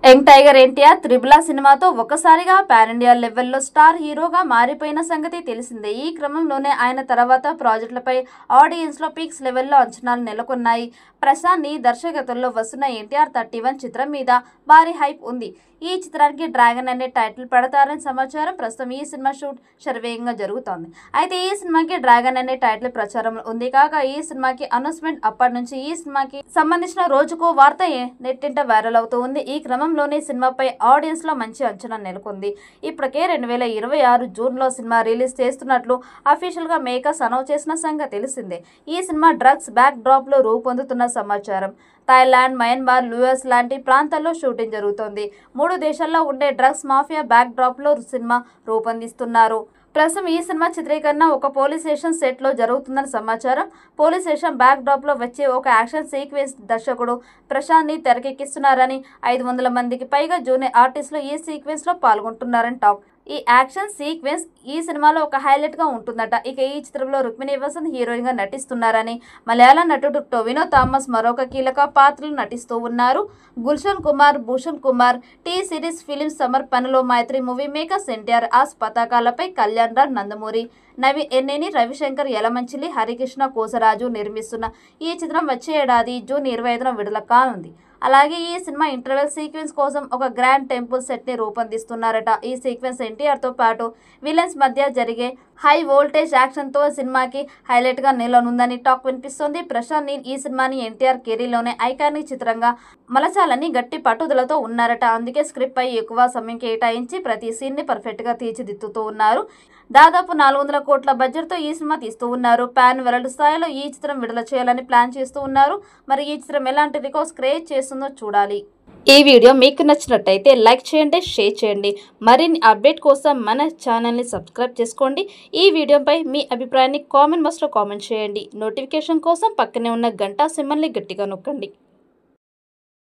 Young tiger NTR త్రిబుల సినిమాతో ఒక్కసారిగా pan India లెవెల్లో స్టార్ హీరోగా మారిపోయిన సంగతి తెలిసిందే. ఈ క్రమంలోనే ఆయన తర్వాత ప్రాజెక్టులపై ఆడియన్స్ లో పీక్స్ లెవెల్లో అంచనాలు నెలకొన్నాయి. ప్రశాంత్ ని దర్శకత్వంలో వస్తున్న ఎన్టీఆర్ 31 చిత్రం మీద భారీ హైప్ ఉంది. ఈ చిత్రానికి డ్రాగన్ అనే టైటిల్ పెడతారని సమాచారం. ప్రస్తుతం ఈ సినిమా షూట్ శరవేగంగా జరుగుతోంది. అయితే ఈ సినిమాకి డ్రాగన్ అనే టైటిల్ ప్రచారంలో ఉంది. కాగా ఈ సినిమాకి అనౌన్స్మెంట్ అప్పటి నుంచి ఈ సినిమాకి సంబంధించిన రోజుకో వార్త నెట్టింట వైరల్ అవుతూ ఉంది. ఈ క్రమంలోనే సినిమాపై ఆడియన్స్ లో మంచి అంచనా నెలకొంది. ఇప్పటికే 2026 జూన్లో సినిమా రిలీజ్ చేస్తున్నట్లు అఫీషియల్ గా మేకర్స్ అనౌన్స్ చేసిన సంగతి తెలిసిందే. ఈ సినిమా డ్రగ్స్ బ్యాక్ డ్రాప్ లో రూపొందుతున్న సమాచారం. థాయిలాండ్, మయన్మార్, యుఎస్ లాంటి ప్రాంతాల్లో షూటింగ్ జరుగుతోంది. 3 దేశాల్లో ఉండే డ్రగ్స్ మాఫియా బ్యాక్ డ్రాప్ లో సినిమా రూపొందిస్తున్నారు. ప్రస్తుతం ఈ సినిమా చిత్రీకరణ ఒక పోలీస్ స్టేషన్ సెట్ లో జరుగుతుందని సమాచారం. పోలీస్ స్టేషన్ బ్యాక్ డ్రాప్ లో వచ్చే ఒక యాక్షన్ సీక్వెన్స్ దర్శకుడు ప్రశాంత్ ని తెరకెక్కిస్తున్నారని 500 మందికి పైగా జూనియర్ ఆర్టిస్టులు ఈ సీక్వెన్స్ లో పాల్గొంటున్నారని టాక్. ఈ యాక్షన్ సీక్వెన్స్ ఈ సినిమాలో ఒక హైలైట్ గా ఉంటుందట. ఇక ఈ చిత్రంలో రుక్మిణి వసంత్ హీరోయిన్ గా నటిస్తున్నారని, మలయాళ నటుడు టొవినో థామస్ మరొక కీలక పాత్రలు నటిస్తూ ఉన్నారు. Gulshan Kumar, Bhushan Kumar T Series Films సమర్పణలో మైత్రి మూవీ మేకర్స్ ఎన్టీఆర్ ఆస్ పతాకాలపై కళ్యాణ్ రామ్ నందమూరి, నవీన్ ఎన్నేని, రవిశంకర్ యలమంచిలి, హరికృష్ణ కోసరాజు నిర్మిస్తున్న ఈ చిత్రం వచ్చే ఏడాది జూన్ 25న విడుదల కానుంది. అలాగే ఈ సినిమా ఇంటర్వెల్ సీక్వెన్స్ కోసం ఒక గ్రాండ్ టెంపుల్ సెట్ ని రూపొందిస్తున్నారట. ఈ సీక్వెన్స్ ఎన్టీఆర్ తో పాటు విలన్స్ మధ్య జరిగే హై వోల్టేజ్ యాక్షన్ తో సినిమాకి హైలైట్ గా నిలనుందని టాక్ వినిపిస్తోంది. ప్రశాంత్ నీల్ ఈ సినిమాని ఎన్టీఆర్ కెరీర్లోనే ఐకానిక్ చిత్రంగా మలచాలని గట్టి పట్టుదలతో ఉన్నారట. అందుకే స్క్రిప్ట్ పై ఎక్కువ సమయం కేటాయించి ప్రతి సీన్ ని పర్ఫెక్ట్ గా తీర్చిదిద్దుతూ ఉన్నారు. దాదాపు 400 కోట్ల బడ్జెట్ తో ఈ సినిమా తీస్తూ ఉన్నారు. పాన్ వరల్డ్ స్థాయిలో ఈ చిత్రం విడుదల చేయాలని ప్లాన్ చేస్తూ ఉన్నారు. మరి ఈ చిత్రం ఎలాంటి రికార్డ్స్ క్రియేట్ చేస్తుందో చూడాలి. ఈ వీడియో మీకు నచ్చినట్టయితే లైక్ చేయండి, షేర్ చేయండి. మరిన్ని అప్డేట్ కోసం మన ఛానల్ని సబ్స్క్రైబ్ చేసుకోండి. ఈ వీడియోపై మీ అభిప్రాయాన్ని కామెంట్ బాక్స్లో కామెంట్ చేయండి. నోటిఫికేషన్ కోసం పక్కనే ఉన్న గంట సింబల్ని గట్టిగా నొక్కండి.